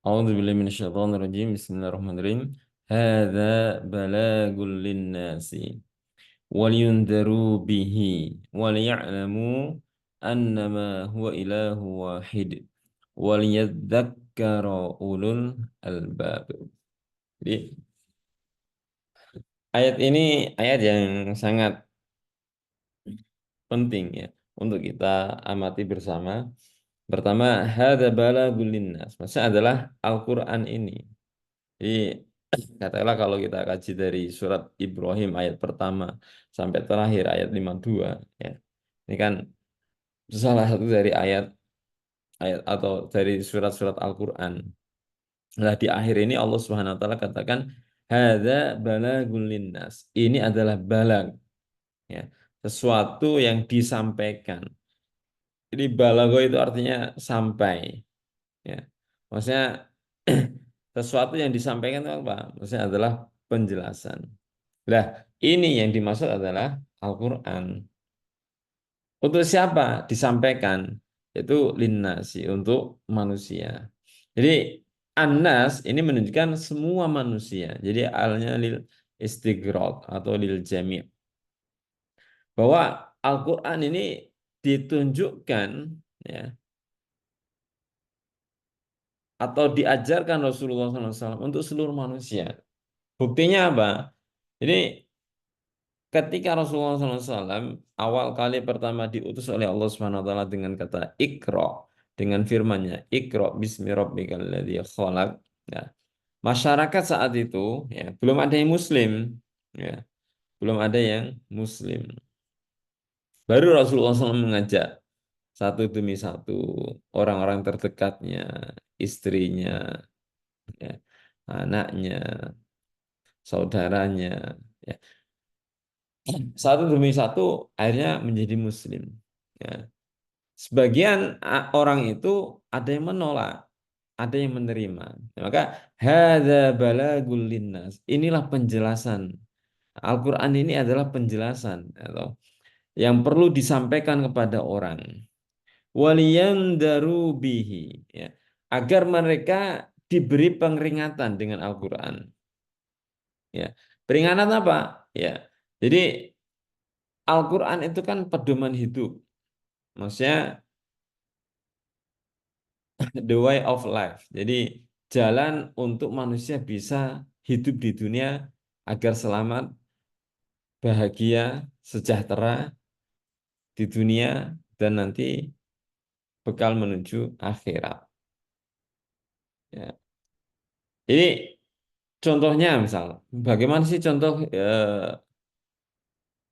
A'udzubillahi minasyaitonirrajim. Bismillahirrahmanirrahim. Hadza balagul linnasi waliyundaru bihi waliya'lamu annama huwa ilahu wahid waliyadzakkara ulul albab. Jadi ayat ini ayat yang sangat penting ya untuk kita amati bersama. Pertama, hadza balagul linnas. Maksudnya adalah Al-Qur'an ini. Jadi katakanlah kalau kita kaji dari surat Ibrahim ayat pertama sampai terakhir ayat 52 ya. Ini kan salah satu dari ayat atau dari surat-surat Al-Qur'an. Nah, di akhir ini Allah Subhanahu wa taala katakan hadza balagul linnas. Ini adalah balag ya, sesuatu yang disampaikan. Jadi balago itu artinya sampai ya. Maksudnya sesuatu yang disampaikan itu apa? Maksudnya adalah penjelasan. Nah, ini yang dimaksud adalah Al-Quran. Untuk siapa disampaikan? Itu linnasi, untuk manusia. Jadi, annas ini menunjukkan semua manusia. Jadi, alnya lil istighraq atau lil jami'. Bahwa Al-Quran ini ditunjukkan ya, atau diajarkan Rasulullah SAW untuk seluruh manusia. Buktinya apa? Jadi ketika Rasulullah SAW awal kali pertama diutus oleh Allah Subhanahu Wa Taala dengan kata Iqra, dengan firman-Nya Iqra bismi rabbikal ladzi khalaq. Ya, masyarakat saat itu ya belum ada yang Muslim, ya belum ada yang Muslim. Baru Rasulullah SAW mengajak satu demi satu orang-orang terdekatnya, istrinya, ya, anaknya, saudaranya, ya. Satu demi satu akhirnya menjadi Muslim. Ya. Sebagian orang itu ada yang menolak, ada yang menerima. Ya, maka hadza balagul linnas. Inilah penjelasan. Al-Qur'an ini adalah penjelasan atau yang perlu disampaikan kepada orang. Waliyandaru bihi ya. Agar mereka diberi peringatan dengan Al-Qur'an. Ya. Peringatan apa? Ya. Jadi Al-Quran itu kan pedoman hidup. Maksudnya the way of life. Jadi jalan untuk manusia bisa hidup di dunia agar selamat, bahagia, sejahtera di dunia dan nanti bekal menuju akhirat. Ya. Ini contohnya misal, bagaimana sih contoh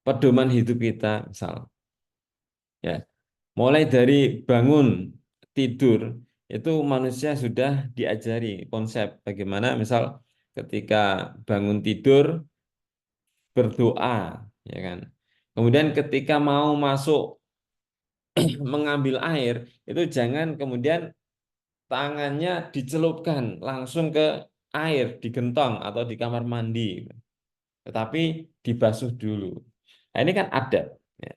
pedoman hidup kita misal, ya. Mulai dari bangun tidur itu manusia sudah diajari konsep bagaimana misal ketika bangun tidur berdoa, ya kan. Kemudian ketika mau masuk mengambil air itu jangan kemudian tangannya dicelupkan langsung ke air di gentong atau di kamar mandi, tetapi dibasuh dulu. Nah, ini kan adat. Ya.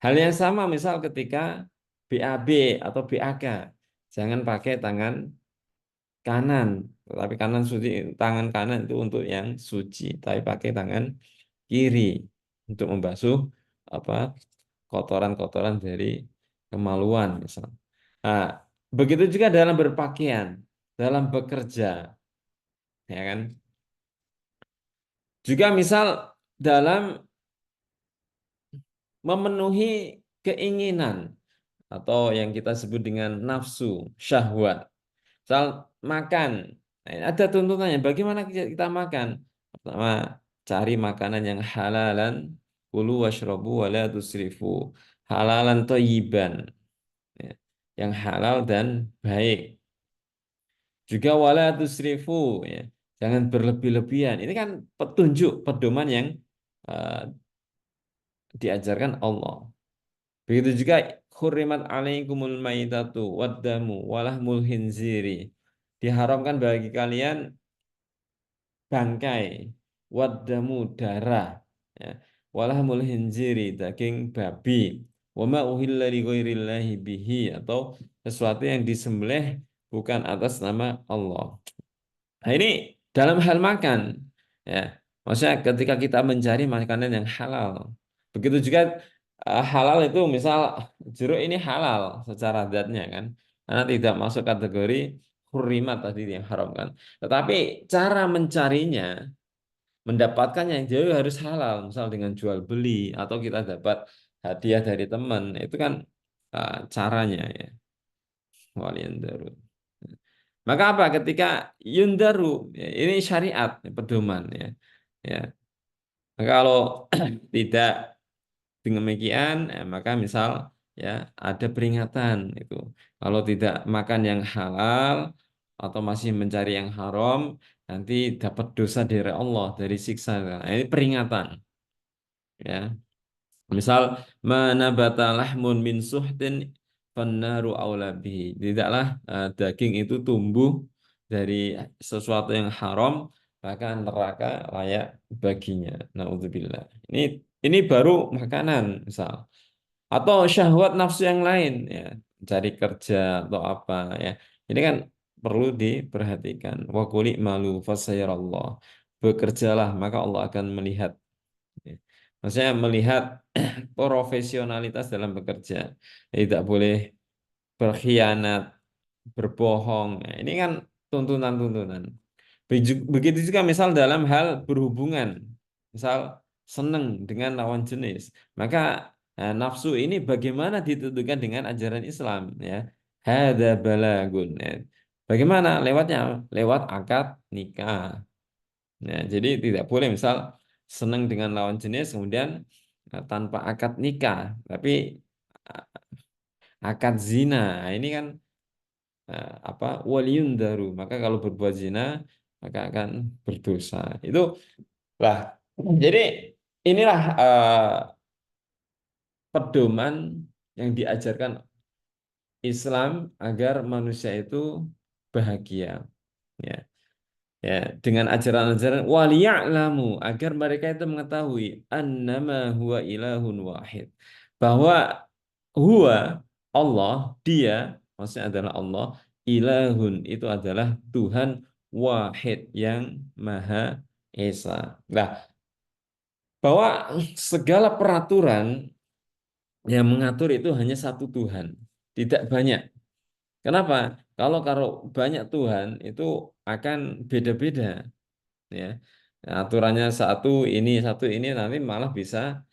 Hal yang sama misal ketika BAB atau BAK, jangan pakai tangan kanan, tapi kanan suci, tangan kanan itu untuk yang suci, tapi pakai tangan kiri untuk membasuh apa kotoran-kotoran dari kemaluan misal. Nah, begitu juga dalam berpakaian, dalam bekerja, ya kan? Juga misal dalam memenuhi keinginan atau yang kita sebut dengan nafsu, syahwat. Soal makan, nah, ini ada tuntutannya. Bagaimana kita makan? Pertama, cari makanan yang halalan, kulu washrobu wala tusrifu. Halalan thayyiban, ya. Yang halal dan baik. Juga wala tusrifu, ya. Jangan berlebih-lebihan. Ini kan petunjuk, pedoman yang eh, diajarkan Allah. Begitu juga hurrimat alaikumul maitatu waddamu walahmul hinziri. Diharamkan bagi kalian bangkai, waddamu darah, ya. Walahmul hinziri daging babi, wa ma uhilla li ghairillahi bihi atau sesuatu yang disembelih bukan atas nama Allah. Nah, ini dalam hal makan, ya. Maksudnya ketika kita mencari makanan yang halal, begitu juga halal itu misal jeruk ini halal secara zatnya kan, karena tidak masuk kategori hurimat tadi yang haram kan. Tetapi cara mencarinya, mendapatkannya yang jauh harus halal, misal dengan jual beli atau kita dapat hadiah dari teman, itu kan caranya ya. Waliyandaru. Maka apa ketika yundaru ya, ini syariat ya, pedoman ya. Ya. Maka kalau tidak demikian maka misal ya ada peringatan itu. Kalau tidak makan yang halal atau masih mencari yang haram nanti dapat dosa dari Allah, dari siksa. Nah, ini peringatan ya. Misal manabata lahmun min suhtin fannaru aula bihi. Tidaklah daging itu tumbuh dari sesuatu yang haram, maka neraka layak baginya. Nauzubillah. Ini baru makanan misal atau syahwat nafsu yang lain ya, cari kerja atau apa ya. Ini kan perlu diperhatikan. Wa quli malu fasayarallah. Bekerjalah maka Allah akan melihat. Ya. Maksudnya melihat profesionalitas dalam bekerja. Tidak boleh berkhianat, berbohong. Nah, ini kan tuntunan-tuntunan. Begitu juga misal dalam hal berhubungan. Misal senang dengan lawan jenis. Maka nafsu ini bagaimana ditentukan dengan ajaran Islam ya. Hada balagun. Ya. Bagaimana lewatnya? Lewat akad nikah. Ya, jadi tidak boleh misal senang dengan lawan jenis kemudian tanpa akad nikah, tapi uh, akad zina. Nah, ini kan apa waliyun daru. Maka kalau berbuat zina maka akan berdosa. Itu lah. Jadi inilah pedoman yang diajarkan Islam agar manusia itu bahagia. Ya. Ya, dengan ajaran-ajaran waliya'lamu agar mereka itu mengetahui annama huwa ilahun wahid. Bahwa huwa Allah, dia maksudnya adalah Allah, ilahun itu adalah Tuhan wahid yang maha esa. Nah, bahwa segala peraturan yang mengatur itu hanya satu Tuhan, tidak banyak. Kenapa? Kalau banyak Tuhan itu akan beda-beda ya. Nah, aturannya satu ini nanti malah bisa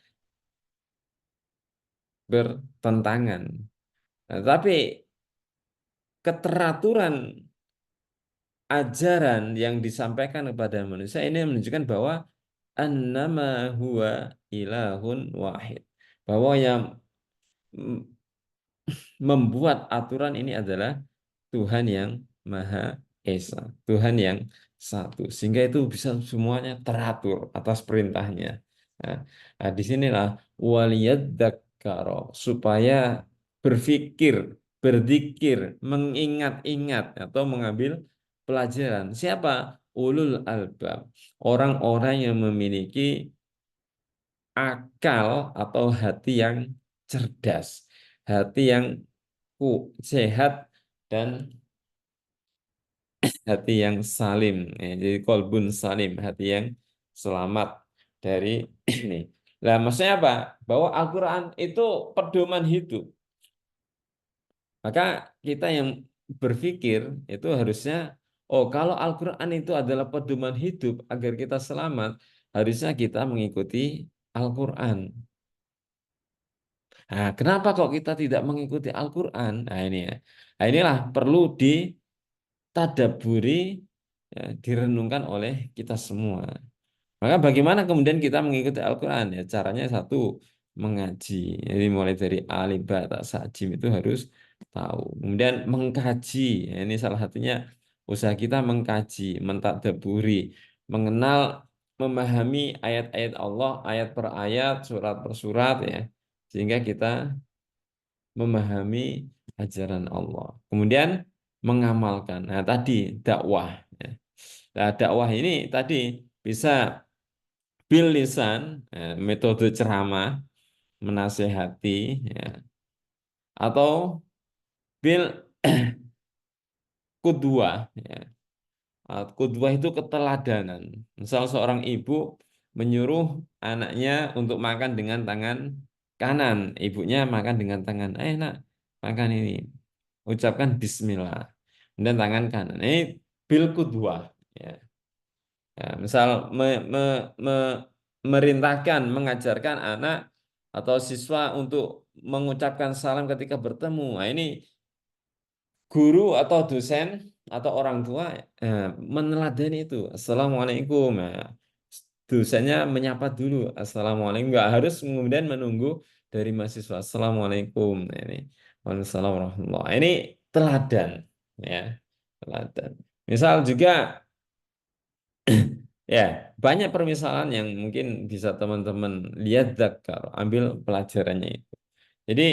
bertentangan. Nah, tapi keteraturan ajaran yang disampaikan kepada manusia ini menunjukkan bahwa annama huwa ilahun wahid. Bahwa yang membuat aturan ini adalah Tuhan yang Maha Esa, Tuhan yang satu, sehingga itu bisa semuanya teratur atas perintahnya. Nah, di sinilah waliyadzakaro supaya berpikir, berzikir, mengingat-ingat atau mengambil pelajaran. Siapa? Ulul albab, orang-orang yang memiliki akal atau hati yang cerdas, hati yang sehat dan hati yang salim. Jadi kolbun salim, hati yang selamat dari ini. Nah, maksudnya apa? Bahwa Al-Quran itu pedoman hidup. Maka kita yang berpikir itu harusnya, oh kalau Al-Quran itu adalah pedoman hidup agar kita selamat, harusnya kita mengikuti Al-Quran. Nah, kenapa kok kita tidak mengikuti Al-Quran? Nah, ini ya. Nah, inilah perlu ditadaburi, ya, direnungkan oleh kita semua. Maka bagaimana kemudian kita mengikuti Al-Quran? Ya, caranya satu, mengaji. Jadi mulai dari alif ba ta sa jim itu harus tahu. Kemudian mengkaji. Ya, ini salah satunya usaha kita mengkaji, mentadaburi, mengenal, memahami ayat-ayat Allah, ayat per ayat, surat per surat ya. Sehingga kita memahami ajaran Allah. Kemudian mengamalkan. Nah, tadi dakwah. Ya. Nah, dakwah ini tadi bisa bil lisan, metode ceramah, menasehati, ya, atau bil qudwah, ya. Qudwah itu keteladanan. Misal seorang ibu menyuruh anaknya untuk makan dengan tangan kanan, ibunya makan dengan tangan, nak, makan ini, ucapkan Bismillah, dan tangan kanan. Ini bil qudwah, ya. Ya, misal merintahkan, mengajarkan anak atau siswa untuk mengucapkan salam ketika bertemu. Nah, ini guru atau dosen atau orang tua meneladani itu. Assalamualaikum. Nah, dosennya menyapa dulu. Assalamualaikum. Nggak harus kemudian menunggu dari mahasiswa. Assalamualaikum. Nah, ini. Waalaikumsalam warahmatullahi wabarakatuh. Ini teladan, ya, teladan. Misal juga, ya, banyak permisalan yang mungkin bisa teman-teman lihat, zakar, ambil pelajarannya itu. Jadi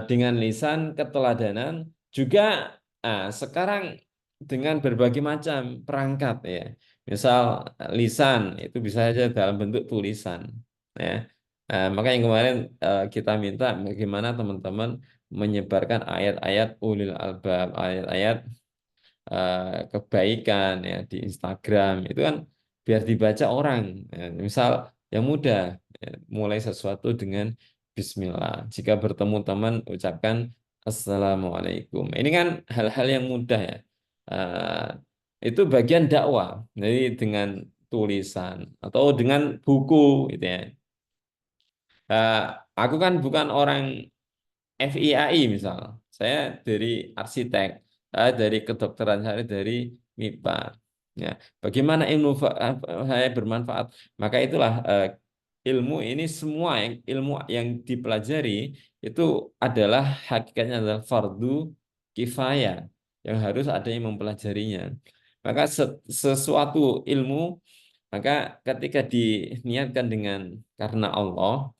dengan lisan keteladanan juga, sekarang dengan berbagai macam perangkat, ya. Misal lisan itu bisa saja dalam bentuk tulisan, ya. Makanya kemarin kita minta bagaimana teman-teman menyebarkan ayat-ayat ulil albab, ayat-ayat kebaikan, ya, di Instagram itu kan biar dibaca orang. Ya, misal yang mudah, ya, mulai sesuatu dengan Bismillah. Jika bertemu teman ucapkan Assalamualaikum. Ini kan hal-hal yang mudah, ya. Itu bagian dakwah. Jadi dengan tulisan atau dengan buku, gitu, ya. Eh, aku kan bukan orang FIAI misal, saya dari arsitek, saya dari kedokteran, saya dari MIPA. Ya, bagaimana saya bermanfaat? Maka itulah ilmu ini, semua ilmu yang dipelajari itu adalah hakikatnya adalah fardu kifayah, yang harus ada yang mempelajarinya. Maka sesuatu ilmu, maka ketika diniatkan dengan karena Allah,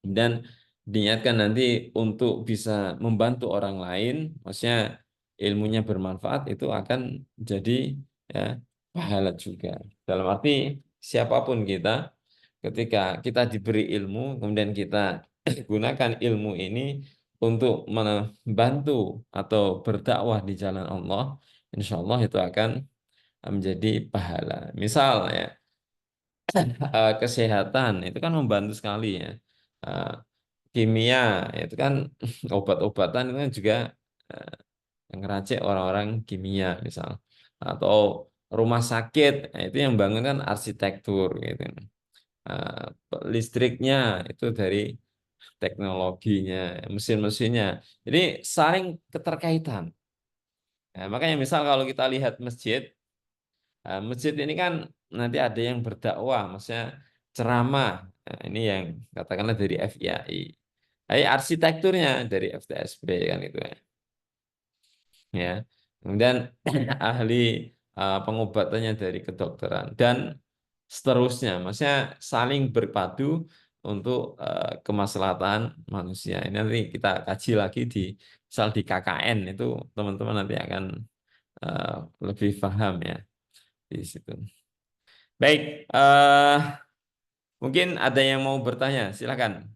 dan diniatkan nanti untuk bisa membantu orang lain, maksudnya ilmunya bermanfaat, itu akan jadi, ya, pahala juga. Dalam arti siapapun kita, ketika kita diberi ilmu, kemudian kita gunakan ilmu ini untuk membantu atau berdakwah di jalan Allah, insya Allah itu akan menjadi pahala. Misal, ya, kesehatan itu kan membantu sekali, ya. Eh, Kimia itu kan obat-obatan itu kan juga eh, ngeracik orang-orang kimia misal, atau rumah sakit, itu yang bangun kan arsitektur, gitu. Listriknya itu dari teknologinya, mesin-mesinnya, jadi saling keterkaitan. Nah, makanya misal kalau kita lihat masjid, masjid ini kan nanti ada yang berdakwah, maksudnya ceramah. Nah, ini yang katakanlah dari FIAI. Arsitekturnya dari FTSB kan itu, ya. Ya. Kemudian ahli pengobatannya dari kedokteran dan seterusnya. Maksudnya saling berpadu untuk kemaslahatan manusia. Ini nanti kita kaji lagi di misal di KKN itu, teman-teman nanti akan eh, lebih paham, ya, di situ. Baik, mungkin ada yang mau bertanya, silakan.